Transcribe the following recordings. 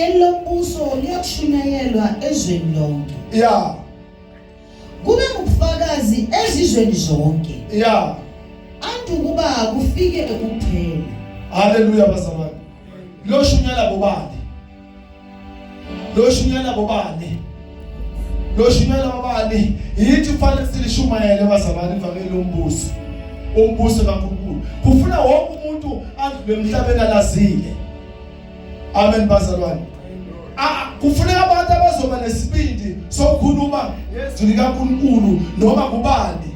Idaniel lombuso liyakushunyayelwa ezweni lonke. Yeah. Kube ngubufakazi ezizweni zonke. Yeah. Antu kuba kufike ukuphela. Hallelujah bazalwane. Lo shunyala bobani. Lo shunyala bobani. Lo shunyala bobani. Yithi kufanele silishumayele bazalwane ivangeli lombuso. Umbuso kaNkulunkulu. Kufuna wonke umuntu adlule emhlabeni alazile. Amen bazalwane. Kufuneka abantu abazoba nesibindi sokukhuluma ngezwi likaNkulunkulu noma kubani.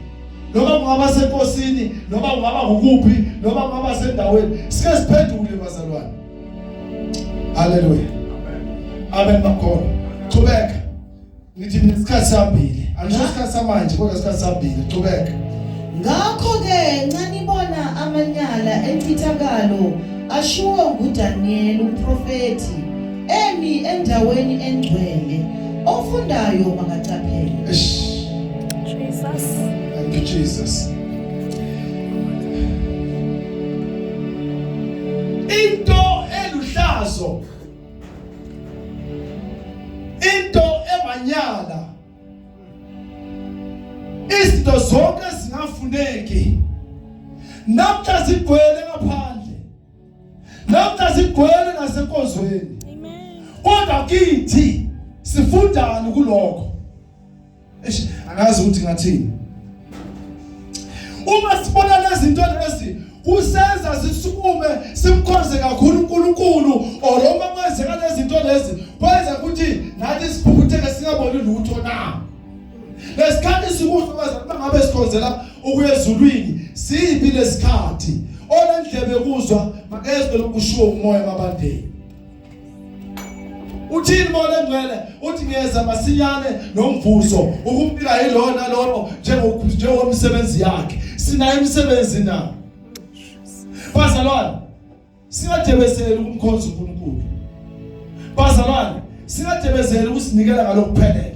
Noma kungaba senkosini, noma kungaba ukuphi, noma kungaba sendaweni. Sike siphendule bazalwane. Hallelujah. Amen bakhona. Qhubeka. Ngithi isikhathi sambili. Angisho isikhathi samanje kodwa isikhathi sambili. Qhubeka. Ngakho ke ncanibona amanyala enchithakalo ashuwe nguDaniel umprofeti emi endaweni engcwele ofundayo makacaphele. Jesus. Thank you Jesus. Into eluhlazo. Into emanyala. Izinto zonke zingafuneki. Namhla zigcwele ngaphandle. Namhla zigcwele nasenkozweni. Amen. Kodwa kithi sifundani kuloko. Angazi ukuthi ngathini. Uma sibona lezi zinto lezi kusenza sisukume simkhonze kakhulu uNkulunkulu oroma kwenzeka lezi zinto lezi kwenza ukuthi nathi siphutheke singaboni lutho na. Lesikhathi sikuzwa bazalwane ngabe sikhonzela ukuya ezulwini sibi lesikhathi onendlebe kuzwa makezwe lokushiwo umoya mabandeni. Uthini moya engcwele uthi ngiyeza masinyane nomvuzo ukumbika yilona lowo njengomsebenzi yakhe. Sinayo imisebenzi na. Bazalwane singadebezela ukumkhonza uNkulunkulu. Bazalwane singadebezela ukusinikela ngalokuphelele.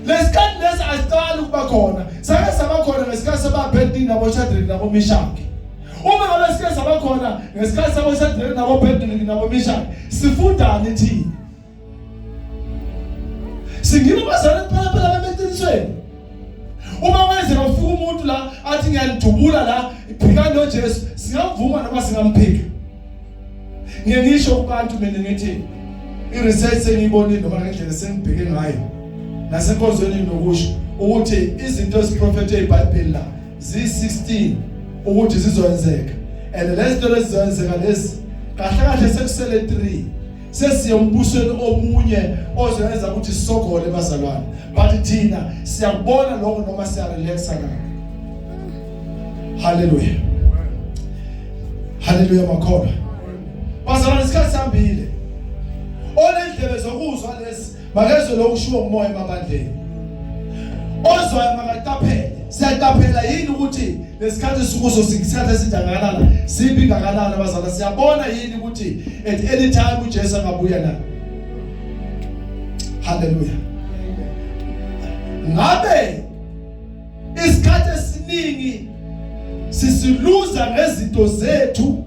Lesikhathi lesi asiqali ukuba khona. Sake sabakhona ngesikhathi sababhedini naboShadrach naboMeshaki. Uma ngabe sike sabakhona ngesikhathi saboShadrach nabobhedini naboMeshaki sifundani thina? Singibo bazalwane phela bemeqinisweni. Uma wenze ufika umuntu la athi ngiyalidubula la iphika noJesu singamvuma noma singamphika. Ngisho kubantu mina ngithi iresearch engiyibonile noma ngendlela sengibheke ngayo nasenkonzweni nokusho ukuthi izinto eziprofethe eBhayibheli la zi16 ukuthi zizoyenzeka and lezi zinto ezizoyenzeka lezi kahle kahle sekusele 3 sesiyombusweni omunye ozoyenza ukuthi sisogole bazalwane but thina siyabona lokho noma siyarelaxa ngakho. Hallelujah. Hallelujah makhona. Bazalwane isikhathi sambile onendlebe zokuzwa lezi makezwe lokushiwo umoya emabandleni. Ozwayo makaqaphele. Siyaqaphela yini ukuthi lesikhathi sikuzo sikithatha sidangakalala sibi ngakalala bazalwane siyabona yini ukuthi at any time uJesu angabuya na. Hallelujah. Ngabe isikhathi esiningi sisiluza ngezinto zethu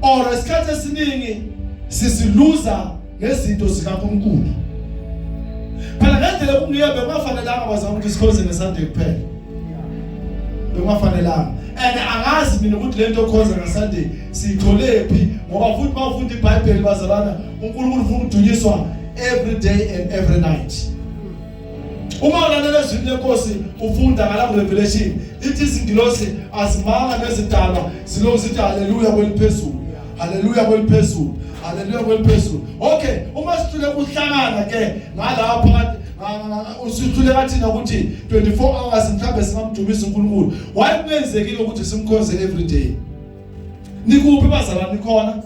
or isikhathi esiningi sisiluza ngezinto zikaNkulunkulu. Phela ngendlela kungiyebe kungafanelanga bazama ukuthi sikhonze ngeSunday kuphela. Kungafanelanga. And angazi mina ukuthi lento okhonza ngeSunday siyitholephi ngoba futhi bafunda iBhayibheli bazalana uNkulunkulu ufuna ukudunyiswa every day and every night. Uma ulandela izwi lenkosi ufunda ngala Revelation lithi izingilosi azimanga nezidalwa zilokuthi haleluya kweliphezulu. Haleluya kweliphezulu. Haleluya kweliphezulu. Okay, uma sithule kuhlangana ke ngalapha usithule kathina ukuthi 24 hours mhlambe singamdumisa uNkulunkulu. Why kwenzekile ukuthi simkhonze every day? Nikuphi bazalwane khona?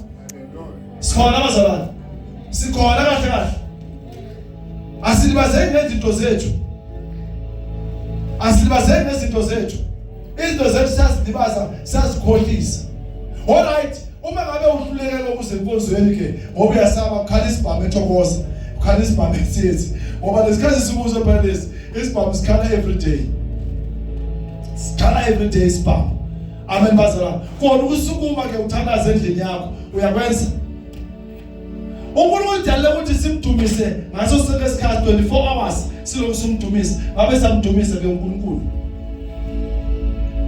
Sikhona bazalwane. Sikhona kahle kahle. Asilibazeni ngezinto zethu. Asilibazeni ngezinto zethu. Izinto zethu siyazilibaza, siyazikhohlisa. All right. Uma ngabe uhlulekela ukuze enkonzweni ke ngoba uyasaba ukhala isibhamu ethokoza ukhala isibhamu etsithi ngoba lesikhathi sikuzo phela lesi isibhamu sikhala every day isibhamu. Amen bazalwane. Kodwa ukusukuma ke uthandaza endlini yakho uyakwenza uNkulunkulu udale ukuthi simdumise ngaso sonke isikhathi 24 hours silokhu simdumisa ngabe samdumisa ke uNkulunkulu.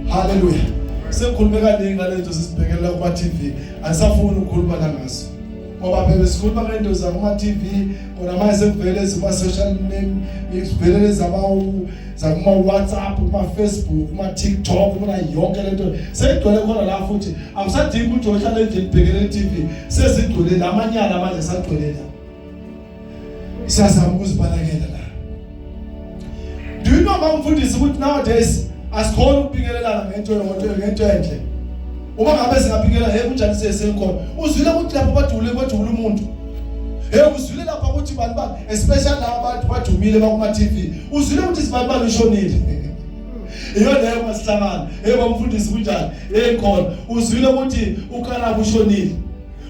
Hallelujah. Sekukhulume kaningi ngalento sisibhekela kuma TV asafuni ukukhuluma la ngaso. Ngoba phela sikhuluma ngento za kuma TV kona manje sekuvele ezima social media sivele za kuma WhatsApp, kuma Facebook, kuma TikTok, kuma yonke lento sekugcwele khona la futhi akusadingi ukuthi ohlala endlini ubhekele TV sezigcwele lamanyana manje sagcwele la. Siyazama ukuzibalekela la. Do you know bamfundisi ukuthi nowadays asikhona ukubingelelana ngento enhle. Uma ngabe singabikela hey kunjani sesenkhona uzwile ukuthi lapho bajule umuntu uzwile lapha ukuthi bani especially abantu bajumile bakuma TV uzwile ukuthi sibani ushonile iyo leyo masihlangana bamfundisi kunjani khona uzwile ukuthi ukana ushonile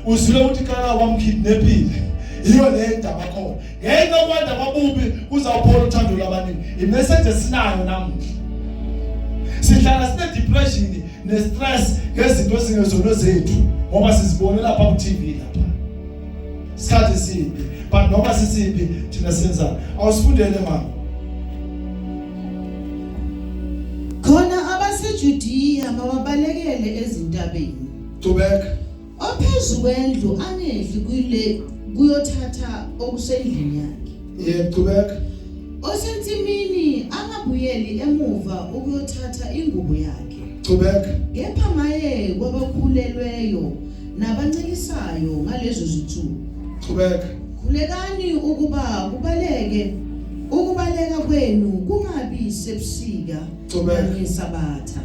uzwile ukuthi kana wamkidnapile iyo le ndaba khona ngenxa kwanda kwabubi kuzawuphola uthando labanini imessage esinayo namuhla sihlala sine depression ne-stress ngezinto ezingezono zethu ngoba sizibone lapha ku TV lapha. Isikhathi sibi, but noma sisibi thina senza. Awusifundele mama. Khona abaseJudiya mababalekele ezintabeni. Tubeka. Ophezulu kwendlu angehli kule kuyothatha okusendlini yakhe. Yebo tubeka. Osensimini angabuyeli emuva ukuyothatha ingubo yakhe. Tubeka. Kepha maye kwabakhulelweyo nabancelisayo ngalezo zithuko. Tubeka. Khulekani ukuba ukubaleka kwenu kungabi sebusika ngesabatha.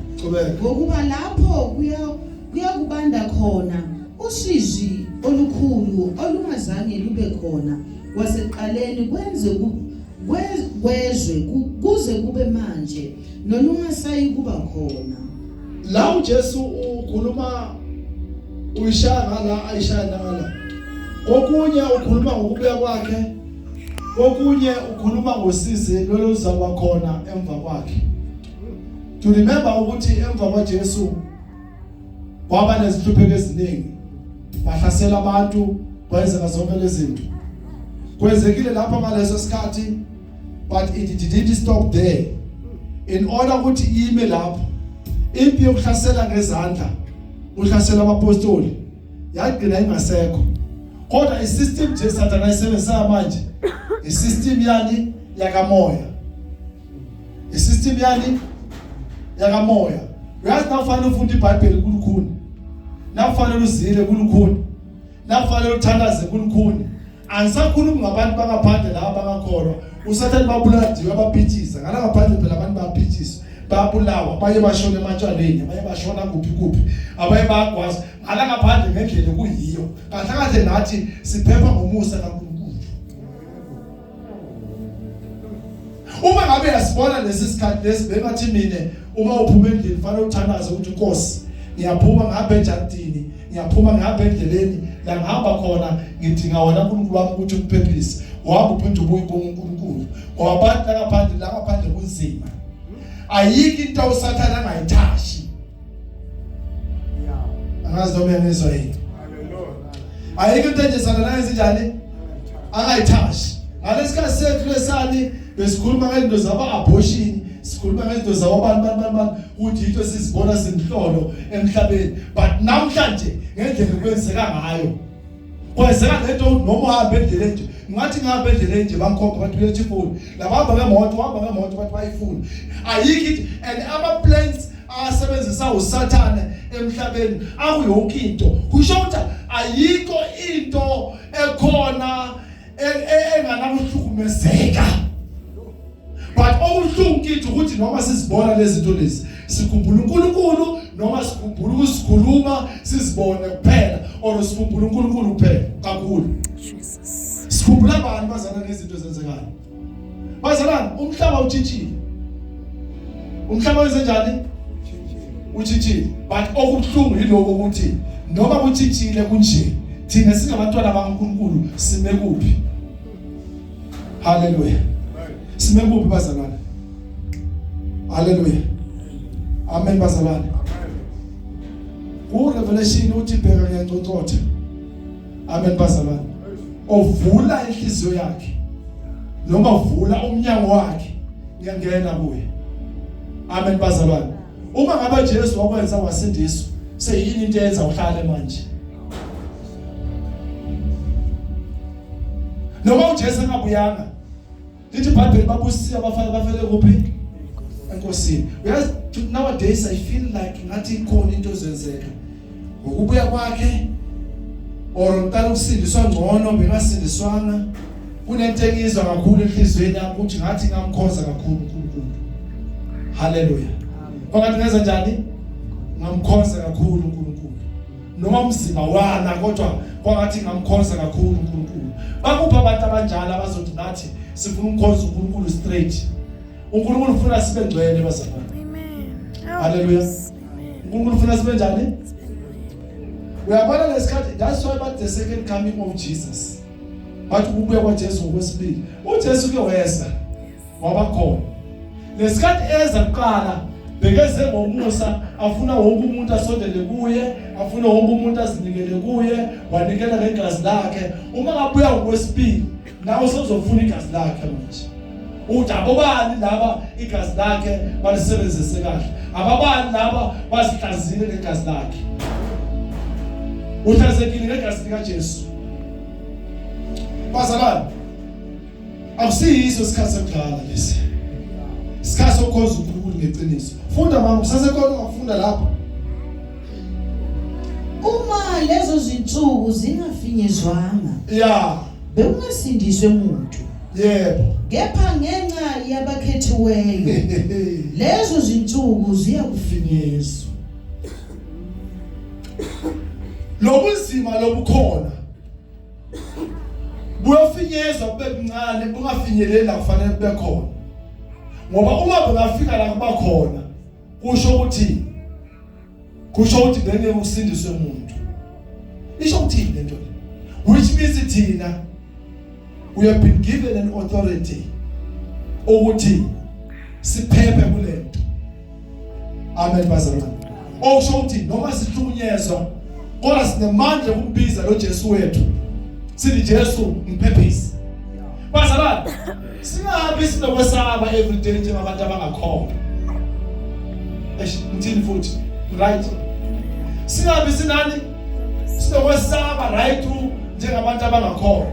Ngokuba lapho kuyakubanda khona usizi olukhulu olungazange lube khona waseqaleni kwezwe kuze kube manje nolungasayi kuba khona. La uJesu ukhuluma uyishaya la ayishaya ngala. Okunye ukhuluma ngokubuya kwakhe. Okunye ukhuluma ngosizi loluzaba khona emva kwakhe. To remember ukuthi emva kwaJesu kwaba nezihlupheko eziningi. Bahlasela abantu bayenza zonke lezi zinto. Kwenzekile lapha ngaleso sikhathi but it didn't stop there. In order ukuthi ime lapho impi yokuhlasela ngezandla uhlasela abapostoli yagcina ingasekho kodwa isystem nje Satan ayisebenzisa manje isystem yani yakamoya isystem yani yakamoya uyazi nafanele ufunde iBhayibheli kulukhuni nafanele uzile kulukhuni nafanele uthandaze kulukhuni angisakhulumi ngabantu bangaphandle laba bangakholwa uSathane babuladiwe abaphithisa ngala ngaphandle phela abantu bayaphithisa babulawa baye bashona ematshwaleni baye bashona kuphi abaye bayagwaza ngala ngaphandle ngendlela kuyiyo kahle nathi siphepha ngomusa kaNkulunkulu. Uma ngabe yasibona lesi sikhathi lesibekathi mina uma uphuma endlini kufanele uthandaze ukuthi Nkosi ngiyaphuma ngapha ejardini ngiyaphuma ngapha endleleni la ngihamba khona ngidinga wena uNkulunkulu wami ukuthi ukuphephise wahamba uphinde ubuyibonga uNkulunkulu ngoba abantu la ngaphandle kunzima. Ayiki into uSathane angayithashi. Angazi noma ngizwa yini. Hallelujah. Ayiki into nje Sathane enzenjani? Angayithashi. Ngalesikhathi sethu lesani besikhuluma ngezinto zaba abortion, sikhuluma ngezinto zabantu ukuthi into sizibona simhlolo emhlabeni. But namhlanje ngendlela kwenzeka ngayo. Kwenzeka lento noma uhambe endleleni nje. Ngathi ngihamba endleleni nje bangikhomba bathi bethi phone. Labahamba ngemoto bathi bayifuna. Ayiki and ama plans asebenzisa uSathane emhlabeni akuyonke into. Kusho ukuthi ayikho into ekhona enganakuhlukumezeka. But okuhlungu kithi ukuthi noma sizibona lezi zinto lezi sikhumbula uNkulunkulu noma sikhumbula ukusikhuluma sizibone kuphela or sikhumbula uNkulunkulu kuphela kakhulu. Jesus. Sikhumbula abantu bazana nezinto ezenzekayo. Bazalana umhlaba utshitshile. Umhlaba wenzenjani? Utshitshile. But okubuhlungu yiloko ukuthi noma kutshitshile kunje thina singabantwana bakaNkulunkulu sime kuphi? Hallelujah. Sime kuphi bazalwane? Hallelujah. Amen bazalwane. Ku Revelation uthi bheka ngencotshotha. Amen bazalwane. ovula inhliziyo yakhe noma uvula umnyango wakhe ngiyangena kuye. Amen bazalwane. Uma ngabe Jesu wakwenza wasindiswa, seyini into eyenza uhlale manje? Noma uJesu engabuyanga, lithi iBhayibheli babusisiwe abafana bafele kuphi? Enkosini. Nowadays I feel like ngathi ikhona into ezenzeka ngokubuya kwakhe or umntana ukusindiswa ngcono bengasindiswanga. Kunento engizwa kakhulu enhlizweni yami ukuthi ngathi ngamkhonza kakhulu uNkulunkulu. Haleluya. Kongathi ngenza njani? Ngamkhonza kakhulu uNkulunkulu. Noma umzimba wana kodwa kongathi ngamkhonza kakhulu uNkulunkulu. Bakupha abantu abanjalo abazothi nathi sifuna ukukhonza uNkulunkulu straight. uNkulunkulu ufuna sibe ngcwele bazalwane. Amen. Haleluya. uNkulunkulu ufuna sibe njani? Uyabona lesikhathi, that's why about the second coming of Jesus. Bathi ukubuya kwaJesu ngokwesibili. uJesu ke weza waba khona. Lesikhathi eza kuqala bekeze ngomusa, afuna wonke umuntu asondele kuye, afuna wonke umuntu azinikele kuye, wanikela ngegazi lakhe. Uma ngabuya ngokwesibili, nawe sozofuna igazi lakhe manje. Uthi abobani laba igazi lakhe balisebenzise kahle. Ababani laba basihlazile ngegazi lakhe. Uhlazekile ngegazi likaJesu. Bazalwane, akusiyiso isikhathi sokudlala lesi. Isikhathi sokukhonza uNkulunkulu ngeqiniso. Funda mama, usasekhona ukufunda lapha. Uma lezo zinsuku zingafinyezwanga, bekungasindiswe umuntu. Yebo. Kepha ngenxa yabakhethiweyo, lezo zinsuku ziyakufinyezwa. Lobunzima lobukhona buyafinyezwa kube kuncane, bungafinyeleli la kufanele kube khona. Ngoba uma bengafika la kuba khona, kusho ukuthi bengeke usindiswe umuntu. Isho ukuthi lento le, which means thina we have been given an authority ukuthi siphephe kulento. Amen bazalwane. Okusho ukuthi noma sihlukunyezwa kodwa sinemandla kumbiza lo Jesu wethu. Sithi Jesu ngiphephise. Bazalwane, singahambi sinokwesaba every day njengabantu abangakhona. Ngithini futhi? Right. Singahambi sinani? Sinokwesaba right njengabantu abangakhona.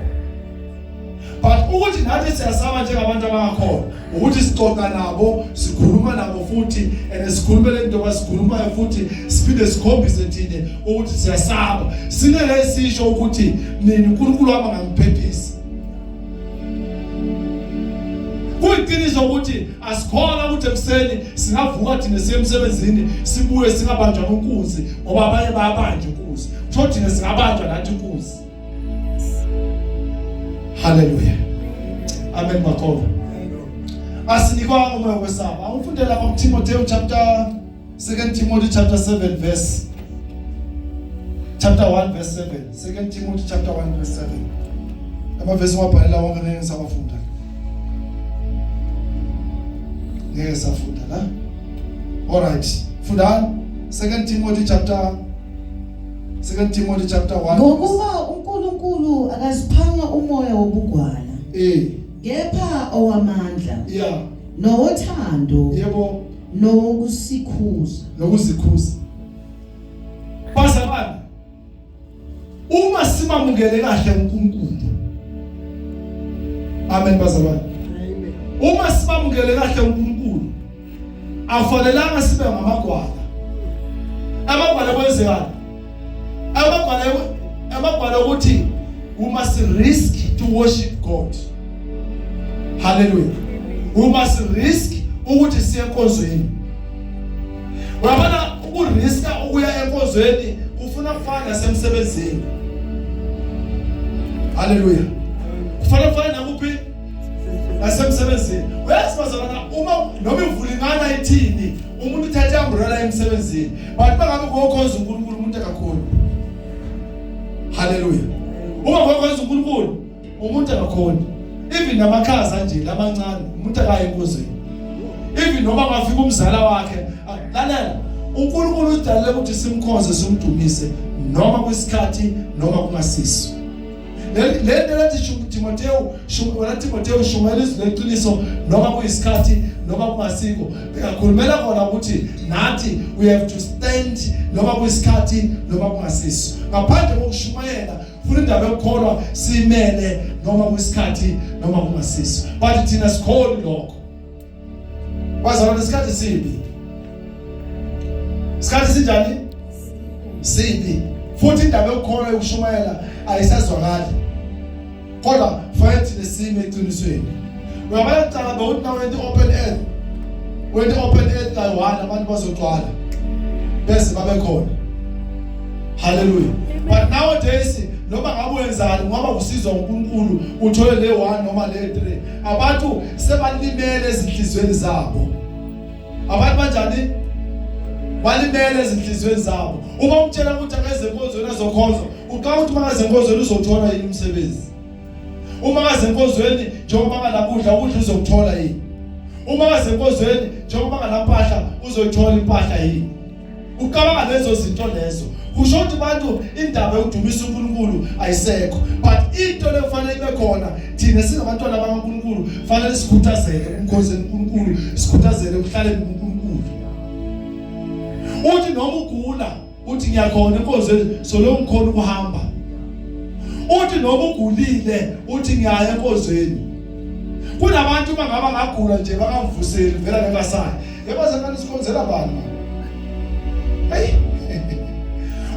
But ukuthi nathi siyasaba njengabantu abangakhona, ukuthi sixoxa nabo, sikhuluma nabo futhi, and sikhulume le nto abasikhulumayo futhi siphinde sikhombise thina ukuthi siyasaba. Singeke sisho ukuthi mina uNkulunkulu wami angangiphephisi. Kuyiqiniso ukuthi asikhona ukuthi ekuseni singavuka thina siye emsebenzini sibuye singabanjwa inkunzi ngoba abanye bayabanjwa inkunzi. Kusho thina singabanjwa nathi inkunzi. Hallelujah. Amen bakho. Asinikwa umoya wesaba. Awufundela lapha kuTimothy chapter 2 Timothy chapter 7 verse chapter 1 verse 7. 2 Timothy chapter 1 verse 7. Amavesi wabhalela wonke ngeke sawafunda. Ngeke safunda la. All right. Funda 2 Timothy chapter 1. Ngokuba uNkulunkulu akaziphanga umoya wobugwala. Kepha owamandla. Nowothando. Yebo. Nokusikhuza. Bazalwane, uma simamukele kahle uNkulunkulu. Amen bazalwane. Amen. Uma simamukele kahle uNkulunkulu, afanelanga sibe ngamagwala. Amagwala kwenzekani? Amagwala ukuthi we must risk to worship God. Hallelujah. We must risk ukuthi siye enkonzweni. Uyabona ukuriska ukuya enkonzweni kufuna kufana nasemsebenzini. Hallelujah. Kufana nakuphi? Nasemsebenzini. Uyasibazana uma noma ivulingana ithini, umuntu uthatha umbrella emsebenzini. But bangabe ngokhonza uNkulunkulu umuntu akakhona. Hallelujah. Uma ngokhonza uNkulunkulu umuntu akakhona. Even namakhaza nje lamancane umuntu akayi enkonzweni. Even noma ngafika umzala wakhe, lalela uNkulunkulu udalile ukuthi simkhonze simdumise noma kwesikhathi noma kungasiso. lento lethi Timotheo shumela izwi leqiniso noma kuyisikhathi noma kungasiko bengakhulumela khona ukuthi nathi we have to stand noma kuyisikhathi noma kungasiso ngaphandle kokushumayela futhi indaba yokukholwa simele noma kuyisikhathi noma kungasiso but thina sikholi lokho bazalwane isikhathi sibi isikhathi sinjani sibi futhi indaba yokukholwa yokushumayela ayisazwakali kodwa futhi nesime eqinisweni uyabona ucaba ukuthi nawe when the open earth kayiwana abantu bazogcwala bese babe khona hallelujah but nowadays noma ngabe wenzani ngoba kusizwa uNkulunkulu uthole le 1 noma le 3 abantu sebalimele ezinhlizweni zabo abantu banjani balimele ezinhlizweni zabo uma umtshela ukuthi akazenkozweni azokhonza uqala ukuthi makazenkozweni uzothola yini umsebenzi uma kazenkozweni njengoba ngalakudla uzokuthola yini uma kazenkozweni njengoba ngalampahla uzoyithola impahla yini uqala lezo zinto lezo kusho ukuthi abantu indaba yokudumisa uNkulunkulu ayisekho but into lefanele ibe khona thina singabantwana bakaNkulunkulu fanele sikhuthazele umkhonzeni uNkulunkulu sikhuthazele ukuhlale noNkulunkulu uthi noma ugula uthi ngiyakhona enkonzweni so lo ngikhona ukuhamba uthi noma ugulile uthi ngiyaya enkonzweni kunabantu bangaba ngagula nje bakamvuseli vela ngekasaya yabazakani sikhonzela abantu hey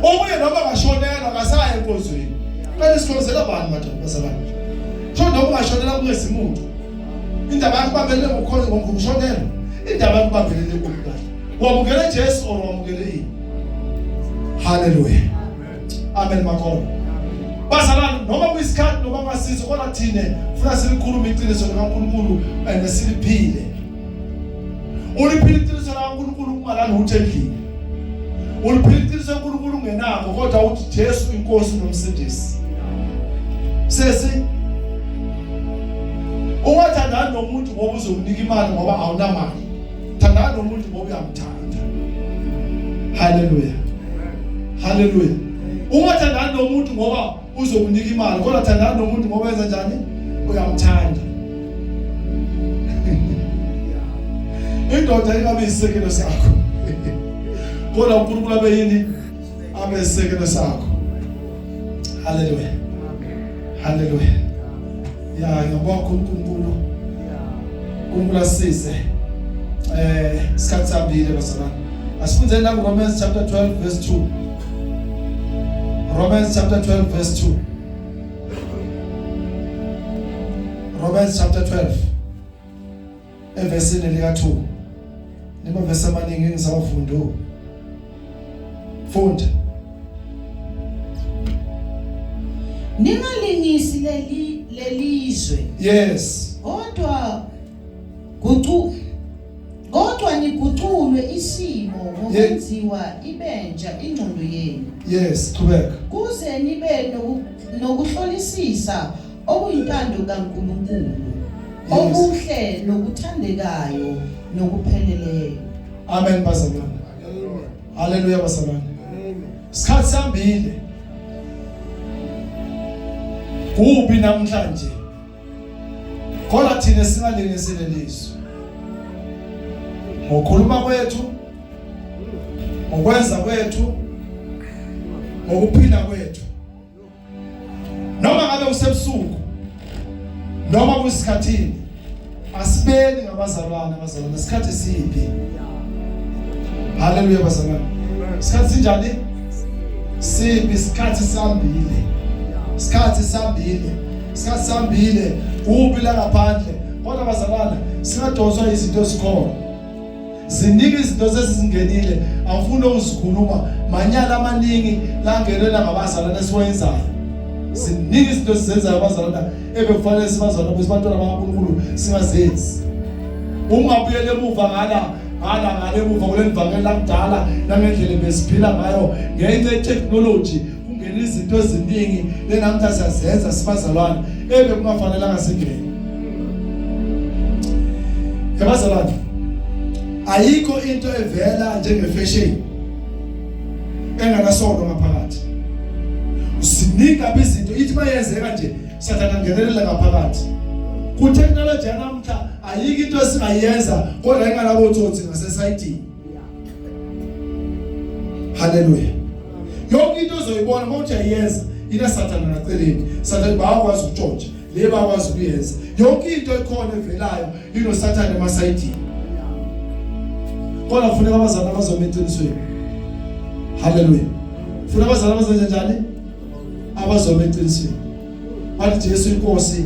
omunye noma ngashonela ngasaya enkonzweni kanti sikhonzela abantu bazalwane so noma ngashonela kungezimuntu indaba yakubambelele ngokukhona ngokushonela indaba yakubambelele ngokukhona wamukele Jesu or wamukele yini hallelujah amen makolo bazalwane noma kuyisikhathi noma ngasizo kodwa thina funa silikhuluma iqiniso likaNkulunkulu nesiliphile uliphile iqiniso likaNkulunkulu kungalani ukuthi endlini uliphile iqiniso likaNkulunkulu ungenako kodwa uthi Jesu inkosi nomsindisi sesi ungathandana nomuntu ngoba uzomnika imali ngoba awunamali thandana nomuntu ngoba uyamthanda hallelujah hallelujah ungathandana nomuntu ngoba uzokunika imali kodwa thandana nomuntu ngoba wenza njani uyamthanda indoda ingabe isekelo sakho kodwa uNkulunkulu abe yini abe isekelo sakho hallelujah hallelujah ya ngiyabonga uNkulunkulu uNkulunkulu asize isikhathi sabile bazalwane asifundeni la Romans chapter 12 verse 2 Romans chapter 12 verse 2 Romans chapter 12 evesini lika 2 nima verse amaningi ngisawufunda funda ningalingisi lelizwe yes kodwa niguculwe isimo ngokwenziwa ibenja ingqondo yenu yes qhubeka kuze nibe nokuhlolisisa okuyintando kaNkulunkulu okuhle nokuthandekayo nokupheleleyo amen bazalwane haleluya bazalwane isikhathi sambile kuphi namhlanje kodwa thina singalingisile lizwi ngokukhuluma kwethu ngokwenza kwethu ngokuphila kwethu noma ngabe usebusuku noma kusikhathini asibeni ngabazalwane isikhathi siphi haleluya bazalwane isikhathi sinjani siphi isikhathi sambile kuphi la ngaphandle kodwa bazalwane singadonswa izinto esikhona ziningi izinto sezingenile awufuna uzikhuluma manyala amaningi langelela ngabazalwane esiwenzayo ziningi izinto sizenzayo abazalwane ebekufanele sibazalwane besibantwana bakaNkulunkulu singazenzi ungabuyele emuva ngale emuva kulendivangeli lakudala nangendlela besiphila ngayo ngenxa ye-technology kungena izinto eziningi lenamhla siyazenza sibazalwane ebekungafanelanga singene abazalwane ayikho into evela njenge fashion enganasono ngaphakathi sinika izinto ithi mayenzeka nje Sathane angenelela ngaphakathi. Ku technology yanamhla ayiki into esingayenza kodwa ingalabo tsotsi ngasesayidini. Hallelujah. Yonke into ozoyibona mawuthi ayenza ina Sathane ngaceleni. Sathane bayakwazi ukutshontsha, le bayakwazi ukuyenza. Yonke into ekhona evelayo ino Sathane emasayidini. Kodwa kufuneka abazali abazoma eqinisweni. Hallelujah. Kufuneka abazali abazenze njani? Abazoma eqinisweni. Bathi Jesu inkosi